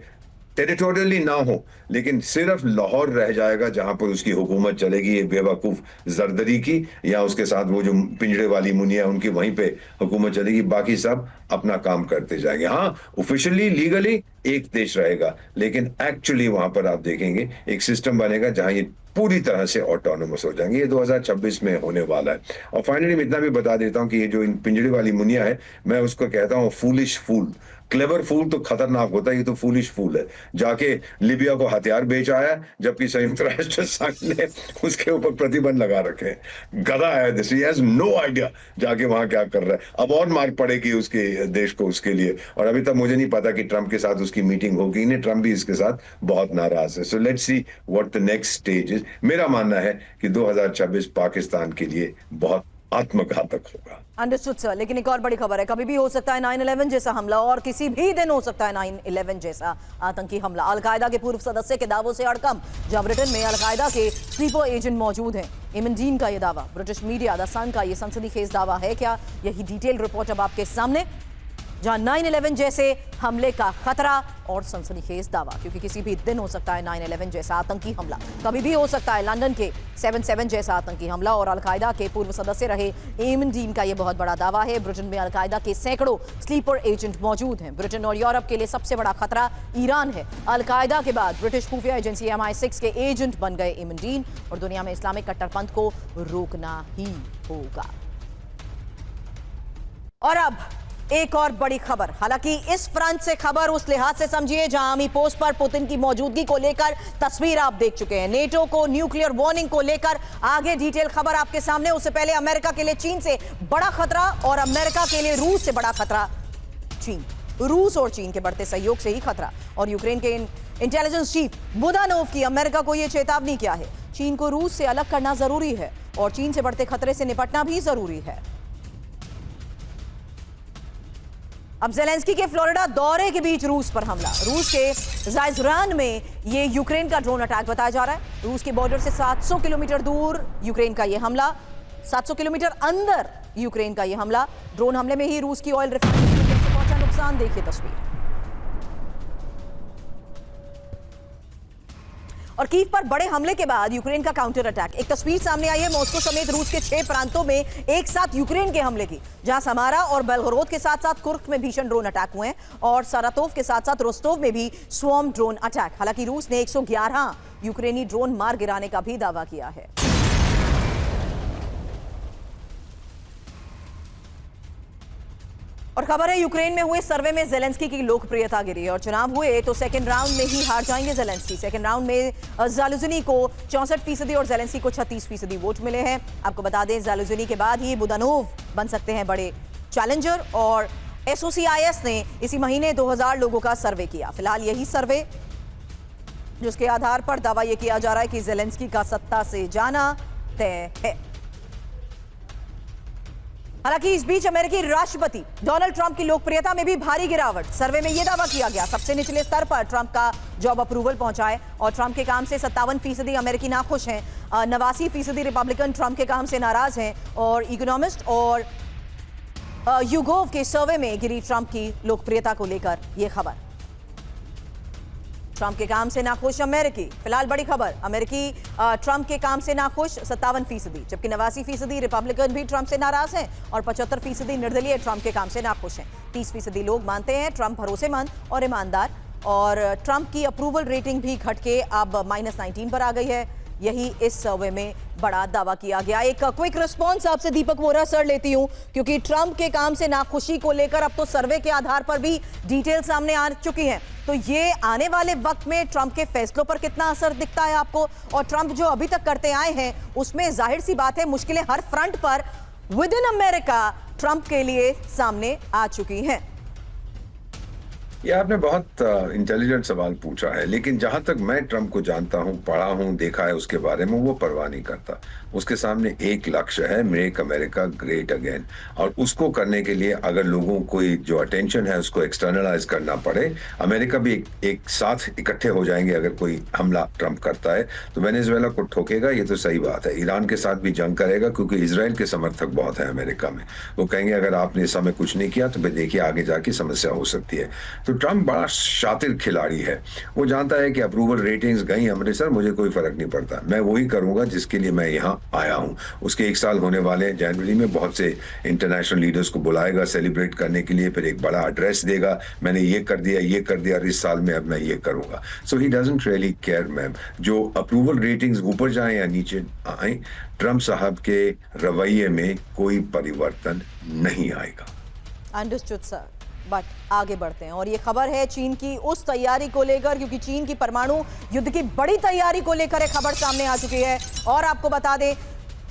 टेरिटोरियली ना हो लेकिन सिर्फ लाहौर रह जाएगा जहां पर उसकी हुकूमत चलेगी, ये बेवकूफ जरदरी की, या उसके साथ वो जो पिंजड़े वाली मुनिया उनकी वहीं पे हुकूमत चलेगी, बाकी सब अपना काम करते जाएंगे। हाँ, ऑफिशियली लीगली एक देश रहेगा, लेकिन एक्चुअली वहां पर आप देखेंगे एक सिस्टम बनेगा जहां ये पूरी तरह से ऑटोनोमस हो जाएंगे। ये 2026 में होने वाला है। और फाइनली मैं इतना भी बता देता हूं कि ये जो इन पिंजड़े वाली मुनिया है, मैं उसको कहता हूं फूलिश फूल। क्लेवर फूल तो खतरनाक होता है, ये तो फूलिश फूल है। जाके लिबिया को हथियार बेच आया, जबकि संयुक्त राष्ट्र संघ ने उसके ऊपर प्रतिबंध लगा रखे हैं। गधा है this, he has no idea जाके वहां क्या कर रहा है। अब और मार पड़ेगी उसके देश को उसके लिए, और अभी तक मुझे नहीं पता कि ट्रंप के साथ उसकी मीटिंग होगी नहीं। ट्रंप भी इसके साथ बहुत नाराज है। So let's see what the next stage is. मेरा मानना है कि 2026 पाकिस्तान के लिए बहुत आत्मघातक होगा। अंडरस्टूड सर, लेकिन एक और बड़ी खबर है, कभी भी हो सकता है 9/11 जैसा हमला और किसी भी दिन हो सकता है 9/11 जैसा आतंकी हमला। अलकायदा के पूर्व सदस्य के दावों से हड़कंप, जहां ब्रिटेन में अलकायदा के स्लीपर एजेंट मौजूद हैं। इमन का यह दावा, ब्रिटिश मीडिया द सन का यह सनसनीखेज दावा है क्या? यही डिटेल रिपोर्ट अब आपके सामने, जहां 9/11 जैसे हमले का खतरा और सनसनीखेज दावा, क्योंकि किसी भी दिन हो सकता है 9/11 जैसा आतंकी हमला, कभी भी हो सकता है लंदन के 7/7 जैसा आतंकी हमला। और अलकायदा के पूर्व सदस्य रहे एमन का यह बहुत बड़ा दावा है। ब्रिटेन में अलकायदा के सैकड़ों स्लीपर एजेंट मौजूद हैं। ब्रिटेन और यूरोप के लिए सबसे बड़ा खतरा ईरान है। अलकायदा के बाद ब्रिटिश खुफिया एजेंसी MI6 के एजेंट बन गए एमन, और दुनिया में इस्लामिक कट्टरपंथ को रोकना ही होगा। और अब एक और बड़ी खबर, हालांकि इस फ्रंट से खबर उस लिहाज से समझिए जहां आर्मी पोस्ट पर पुतिन की मौजूदगी को लेकर तस्वीर आप देख चुके हैं। नेटो को न्यूक्लियर वार्निंग को लेकर आगे डिटेल खबर आपके सामने। उससे पहले अमेरिका के लिए चीन से बड़ा खतरा और अमेरिका के लिए रूस से बड़ा खतरा। चीन, रूस और चीन के बढ़ते सहयोग से ही खतरा। और यूक्रेन के इंटेलिजेंस चीफ बुदानोव की अमेरिका को यह चेतावनी क्या है, चीन को रूस से अलग करना जरूरी है और चीन से बढ़ते खतरे से निपटना भी जरूरी है। अब जेलेंस्की के फ्लोरिडा दौरे के बीच रूस पर हमला। रूस के जायजरान में ये यूक्रेन का ड्रोन अटैक बताया जा रहा है। रूस के बॉर्डर से 700 किलोमीटर दूर यूक्रेन का ये हमला, 700 किलोमीटर अंदर यूक्रेन का ये हमला। ड्रोन हमले में ही रूस की ऑयल रिफाइनरी से पहुंचा नुकसान, देखिए तस्वीर। और कीव पर बड़े हमले के बाद यूक्रेन का काउंटर अटैक। एक तस्वीर सामने आई है मॉस्को समेत रूस के 6 प्रांतों में एक साथ यूक्रेन के हमले की, जहां समारा और बेलगोरोद के साथ साथ कुर्स्क में भीषण ड्रोन अटैक हुए हैं और सारातोव के साथ साथ रोस्टोव में भी स्वॉर्म ड्रोन अटैक। हालांकि रूस ने 111 यूक्रेनी ड्रोन मार गिराने का भी दावा किया है। और खबर है यूक्रेन में हुए सर्वे में जेलेंस्की की लोकप्रियता गिरी और चुनाव हुए तो सेकंड राउंड में ही हार जाएंगे जेलेंस्की। सेकंड राउंड में जालुजनी को 64% और जेलेंस्की को 36% वोट मिले हैं। आपको बता दें जालुजनी के बाद ही बुदानोव बन सकते हैं बड़े चैलेंजर। और एसओसीआईएस ने इसी महीने 2000 लोगों का सर्वे किया। फिलहाल यही सर्वे जिसके आधार पर दावा यह किया जा रहा है कि जेलेंस्की का सत्ता से जाना तय है। हालांकि इस बीच अमेरिकी राष्ट्रपति डोनाल्ड ट्रंप की लोकप्रियता में भी भारी गिरावट। सर्वे में यह दावा किया गया सबसे निचले स्तर पर ट्रंप का जॉब अप्रूवल पहुंचा है और ट्रंप के काम से 57% अमेरिकी नाखुश हैं, 89% रिपब्लिकन ट्रंप के काम से नाराज हैं। और इकोनॉमिस्ट और यूगोव के सर्वे में गिरी ट्रंप की लोकप्रियता को लेकर यह खबर। ट्रंप के काम से नाखुश अमेरिकी। फिलहाल बड़ी खबर, अमेरिकी ट्रंप के काम से नाखुश 57%, जबकि 89% रिपब्लिकन भी ट्रंप से नाराज हैं और 75% निर्दलीय ट्रंप के काम से नाखुश हैं। 30% लोग मानते हैं ट्रंप भरोसेमंद और ईमानदार। और ट्रंप की अप्रूवल रेटिंग भी घट के अब -19 पर आ गई है। यही इस सर्वे में बड़ा दावा किया गया। एक क्विक रिस्पॉन्स आपसे दीपक वोरा सर लेती हूं, क्योंकि ट्रंप के काम से नाखुशी को लेकर अब तो सर्वे के आधार पर भी डिटेल सामने आ चुकी हैं। तो ये आने वाले वक्त में ट्रंप के फैसलों पर कितना असर दिखता है आपको? और ट्रंप जो अभी तक करते आए हैं उसमें जाहिर सी बात है मुश्किलें हर फ्रंट पर विद इन अमेरिका ट्रंप के लिए सामने आ चुकी हैं। ये आपने बहुत इंटेलिजेंट सवाल पूछा है, लेकिन जहां तक मैं ट्रंप को जानता हूं, पढ़ा हूं, देखा है उसके बारे में, वो परवाह नहीं करता। उसके सामने एक लक्ष्य है, मेक अमेरिका ग्रेट अगेन। और उसको करने के लिए अगर लोगों को जो अटेंशन है उसको एक्सटर्नलाइज करना पड़े, अमेरिका भी एक साथ इकट्ठे हो जाएंगे। अगर कोई हमला ट्रंप करता है तो वेनेजुएला को ठोकेगा, ये तो सही बात है। ईरान के साथ भी जंग करेगा क्योंकि इजराइल के समर्थक बहुत है अमेरिका में। वो कहेंगे अगर आपने इस समय कुछ नहीं किया तो फिर देखिए आगे जाके समस्या हो सकती है। तो ट्रंप बड़ा शातिर खिलाड़ी है। वो जानता है कि अप्रूवल रेटिंग्स गई अमृतसर, मुझे कोई फर्क नहीं पड़ता, मैं वही करूंगा जिसके लिए मैं यहाँ आया हूं। उसके 1 साल होने वाले जनवरी में बहुत से इंटरनेशनल लीडर्स को बुलाएगा सेलिब्रेट करने के लिए, फिर एक बड़ा एड्रेस देगा, मैंने ये कर दिया और इस साल में अब मैं ये करूंगा। So he doesn't really care ma'am, जो अप्रूवल रेटिंग्स ऊपर जाए या नीचे आए, ट्रंप साहब के रवैये में कोई परिवर्तन नहीं आएगा। अंडरस्टूड सर, बट आगे बढ़ते हैं और ये खबर है चीन की उस तैयारी को लेकर, क्योंकि चीन की परमाणु युद्ध की बड़ी तैयारी को लेकर एक खबर सामने आ चुकी है। और आपको बता दें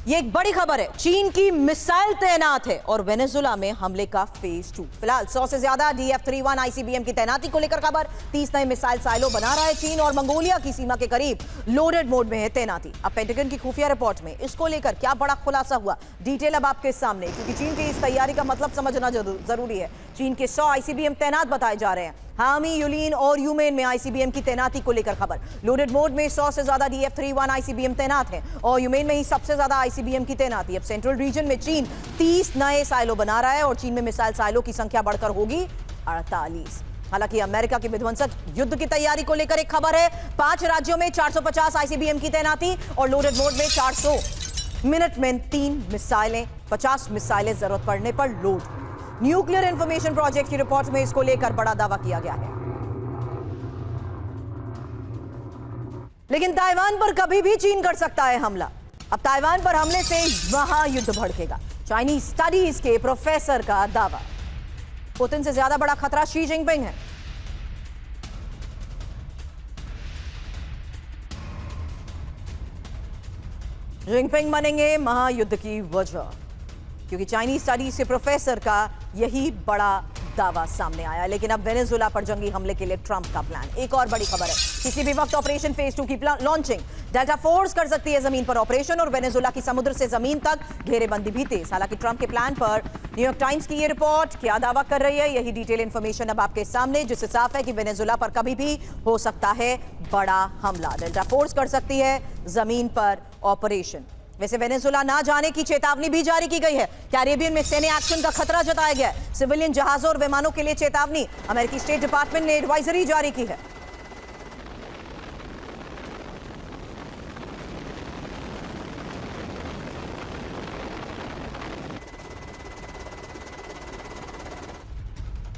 ये एक बड़ी खबर है, चीन की मिसाइल तैनात है और वेनेजुएला में हमले का फेज 2। फिलहाल 100 से ज्यादा DF-31 ICBM की तैनाती को लेकर खबर। 30 नए मिसाइल साइलो बना रहा है चीन और मंगोलिया की सीमा के करीब लोडेड मोड में है तैनाती। अब पेंटागन की खुफिया रिपोर्ट में इसको लेकर क्या बड़ा खुलासा हुआ, डिटेल अब आपके सामने, क्योंकि चीन की इस तैयारी का मतलब समझना जरूरी है। चीन के 100 ICBM तैनात बताए जा रहे हैं। हामी, यूलिन और यूमेन में ICBM की तैनाती को लेकर खबर। लोडेड मोड में 100 से ज्यादा DF-31 ICBM तैनात हैं और यूमेन में ही सबसे ज्यादा ICBM की तैनाती। अब सेंट्रल रीजन में चीन 30 नए साइलो बना रहा है और चीन में मिसाइल साइलो की संख्या बढ़कर होगी 48। हालांकि अमेरिका की विध्वंसक युद्ध की तैयारी को लेकर एक खबर है। 5 राज्यों में 450 ICBM की तैनाती और लोडेड मोड में 400 मिनट में 3 मिसाइलें, 50 मिसाइलें जरूरत पड़ने पर लोड। न्यूक्लियर इंफॉर्मेशन प्रोजेक्ट की रिपोर्ट में इसको लेकर बड़ा दावा किया गया है। लेकिन ताइवान पर कभी भी चीन कर सकता है हमला। अब ताइवान पर हमले से महायुद्ध भड़केगा, चाइनीज स्टडीज के प्रोफेसर का दावा। पुतिन से ज्यादा बड़ा खतरा शी जिनपिंग है। जिनपिंग बनेंगे महायुद्ध की वजह, क्योंकि चाइनीज स्टडीज के प्रोफेसर का यही बड़ा दावा सामने आया। लेकिन अब वेनेजुला पर जंगी हमले के लिए ट्रंप का प्लान। एक और बड़ी खबर है, किसी भी वक्त ऑपरेशन फेज 2 की लॉन्चिंग। डेल्टा फोर्स कर सकती है जमीन पर ऑपरेशन और वेनेजुला की समुद्र से जमीन तक घेरेबंदी भी तेज। हालांकि ट्रंप के प्लान पर न्यूयॉर्क टाइम्स की ये रिपोर्ट क्या दावा कर रही है, यही डिटेल इंफॉर्मेशन अब आपके सामने, जिससे साफ है कि वेनेजुला पर कभी भी हो सकता है बड़ा हमला। डेल्टा फोर्स कर सकती है जमीन पर ऑपरेशन। वैसे वेनेजुला ना जाने की चेतावनी भी जारी की गई है। कैरेबियन में सैन्य एक्शन का खतरा जताया गया है। सिविलियन जहाजों और विमानों के लिए चेतावनी, अमेरिकी स्टेट डिपार्टमेंट ने एडवाइजरी जारी की है।